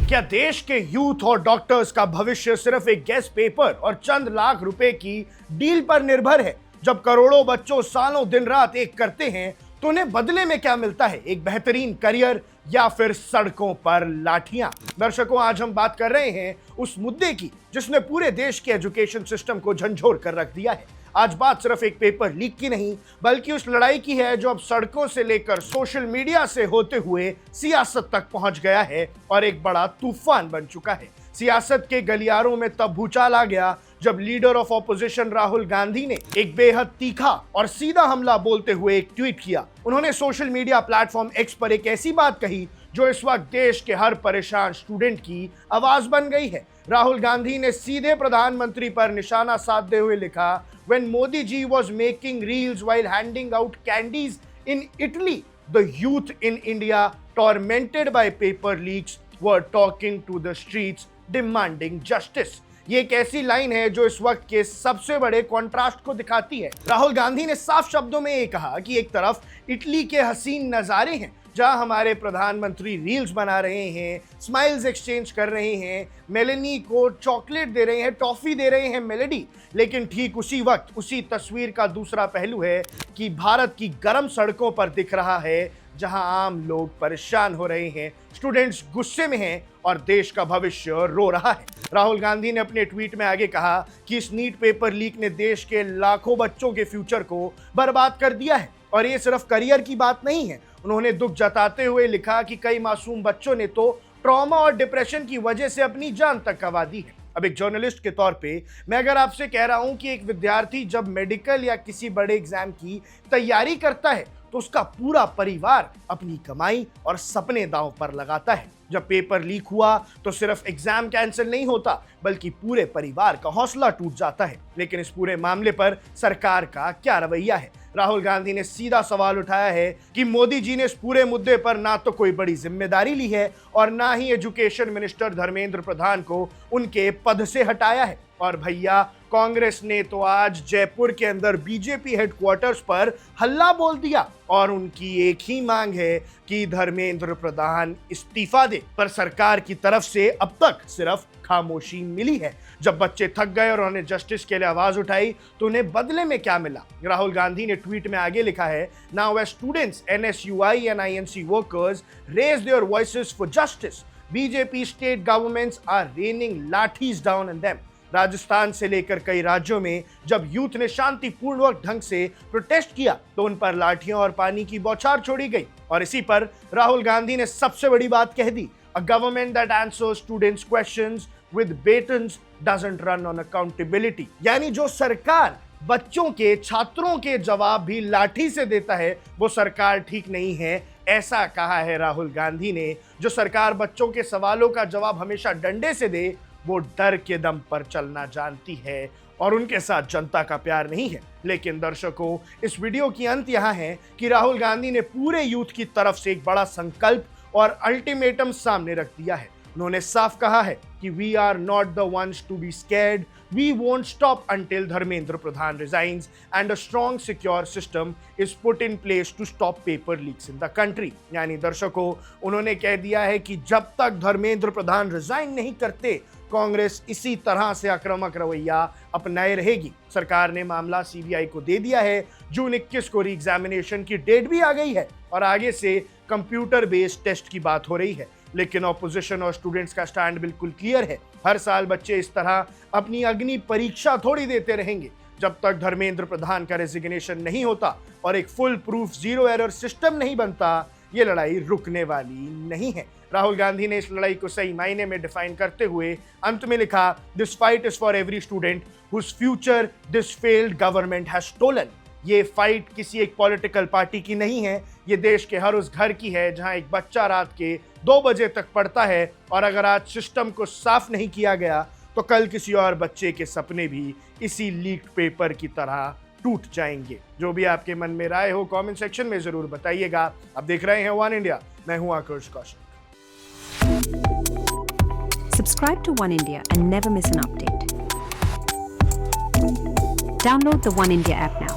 क्या देश के यूथ और डॉक्टर्स का भविष्य सिर्फ एक गेस्ट पेपर और चंद लाख रुपए की डील पर निर्भर है? जब करोड़ों बच्चों सालों दिन रात एक करते हैं तो उन्हें बदले में क्या मिलता है? एक बेहतरीन करियर या फिर सड़कों पर लाठियां? दर्शकों, आज हम बात कर रहे हैं उस मुद्दे की जिसने पूरे देश के एजुकेशन सिस्टम को झंझोर कर रख दिया है। आज बात सिर्फ एक पेपर लीक की नहीं, बल्कि उस लड़ाई की है जो अब सड़कों से लेकर सोशल मीडिया से होते हुए सियासत तक पहुंच गया है और एक बड़ा तूफान बन चुका है। सियासत के गलियारों में तब भूचाल आ गया जब leader of opposition Rahul Gandhi ने एक बेहद तीखा और सीधा हमला बोलते हुए एक ट्वीट किया। उन्होंने सोशल मीडिया प्लेटफॉर्म एक्स पर एक ऐसी बात कही जो इस वक्त देश के हर परेशान स्टूडेंट की आवाज बन गई है। राहुल गांधी ने सीधे प्रधानमंत्री पर निशाना साधते हुए लिखा, When Modi ji was making reels while handing out candies in Italy, the youth in India, tormented by paper leaks, were talking to the streets demanding justice. ये एक ऐसी लाइन है जो इस वक्त के सबसे बड़े कॉन्ट्रास्ट को दिखाती है। राहुल गांधी ने साफ शब्दों में ये कहा कि एक तरफ इटली के हसीन नज़ारे हैं जहां हमारे प्रधानमंत्री रील्स बना रहे हैं, स्माइल्स एक्सचेंज कर रहे हैं, मेलेनी को चॉकलेट दे रहे हैं, टॉफी दे रहे हैं मेलेडी, लेकिन ठीक उसी वक्त उसी तस्वीर का दूसरा पहलू है कि भारत की गर्म सड़कों पर दिख रहा है जहां आम लोग परेशान हो रहे हैं, स्टूडेंट्स गुस्से में हैं और देश का भविष्य रो रहा है। राहुल गांधी ने अपने ट्वीट में आगे कहा कि इस नीट पेपर लीक ने देश के लाखों बच्चों के फ्यूचर को बर्बाद कर दिया है और ये सिर्फ करियर की बात नहीं है। उन्होंने दुख जताते हुए लिखा कि कई मासूम बच्चों ने तो ट्रॉमा और डिप्रेशन की वजह से अपनी जान तक गंवा दी है। अब एक जर्नलिस्ट के तौर पे मैं अगर आपसे कह रहा हूं कि एक विद्यार्थी जब मेडिकल या किसी बड़े एग्जाम की तैयारी करता है तो उसका पूरा परिवार अपनी कमाई और सपने दांव पर लगाता है। जब पेपर लीक हुआ तो सिर्फ एग्जाम कैंसिल नहीं होता बल्कि पूरे परिवार का हौसला टूट जाता है। लेकिन इस पूरे मामले पर सरकार का क्या रवैया है? राहुल गांधी ने सीधा सवाल उठाया है कि मोदी जी ने इस पूरे मुद्दे पर ना तो कोई बड़ी जिम्मेदारी ली है और ना ही एजुकेशन मिनिस्टर धर्मेंद्र प्रधान को उनके पद से हटाया है। और भैया, कांग्रेस ने तो आज जयपुर के अंदर बीजेपी हेडक्वार्टर्स पर हल्ला बोल दिया और उनकी एक ही मांग है कि धर्मेंद्र प्रधान इस्तीफा दे, पर सरकार की तरफ से अब तक सिर्फ खामोशी मिली है। जब बच्चे थक गए और उन्होंने जस्टिस के लिए आवाज उठाई तो उन्हें बदले में क्या मिला? राहुल गांधी ने ट्वीट में आगे लिखा है, now as students, NSUI and INC workers raise their voices for justice, BJP state governments are raining lathis down on them. Rajasthan से लेकर कई राज्यों में जब यूथ ने शांतिपूर्वक ढंग से प्रोटेस्ट किया तो उन पर लाठियां और पानी की बौछार छोड़ी गई। और इसी पर राहुल गांधी ने सबसे बड़ी बात कह दी, A government that answers students' questions with batons doesn't run on accountability. यानी जो सरकार बच्चों के, छात्रों के जवाब भी लाठी से देता है वो सरकार ठीक नहीं है, ऐसा कहा है राहुल गांधी ने। जो सरकार बच्चों के सवालों का जवाब हमेशा डंडे से दे वो डर के दम पर चलना जानती है और उनके साथ जनता का प्यार नहीं है। लेकिन दर्शकों, इस वीडियो की अंत यहाँ है कि राहुल गांधी ने पूरे यूथ की तरफ से एक बड़ा संकल्प और अल्टीमेटम सामने रख दिया है। उन्होंने साफ कहा है कि we are not the ones to be scared, we won't stop until Dharmendra Pradhan resigns and a strong secure system is put in place to stop paper leaks in the country. यानी दर्शकों, उन्होंने कह दिया है कि जब तक धर्मेंद्र प्रधान रिजाइन नहीं करते कांग्रेस इसी तरह से आक्रामक रवैया अपनाए रहेगी। सरकार ने मामला CBI को दे दिया है। जून 21 को री एग्जामिनेशन की डेट भी आ गई है और आगे से कंप्यूटर बेस्ड टेस्ट की बात हो रही है। लेकिन ऑपोजिशन और स्टूडेंट्स का स्टैंड बिल्कुल क्लियर है। हर साल बच्चे इस तरह अपनी अग्नि परीक्षा थोड़ी देते रहेंगे जब तक धर्मेंद्र प्रधान का रेजिग्नेशन नहीं होता और एक full proof zero error system नहीं बनता, ये लड़ाई रुकने वाली नहीं है। राहुल गांधी ने इस लड़ाई को सही मायने में डिफाइन करते हुए अंत में लिखा, this fight is for every student whose future this failed government has stolen. ये फाइट किसी एक पॉलिटिकल पार्टी की नहीं है, ये देश के हर उस घर की है जहां एक बच्चा रात के 2 बजे तक पढ़ता है और अगर आज सिस्टम को साफ नहीं किया गया तो कल किसी और बच्चे के सपने भी इसी लीक्ड पेपर की तरह टूट जाएंगे। जो भी आपके मन में राय हो कमेंट सेक्शन में जरूर बताइएगा। आप देख रहे हैं वन इंडिया, मैं हूं आकर्ष Kaushik. Subscribe to One India and never miss an update. Download the One India app now.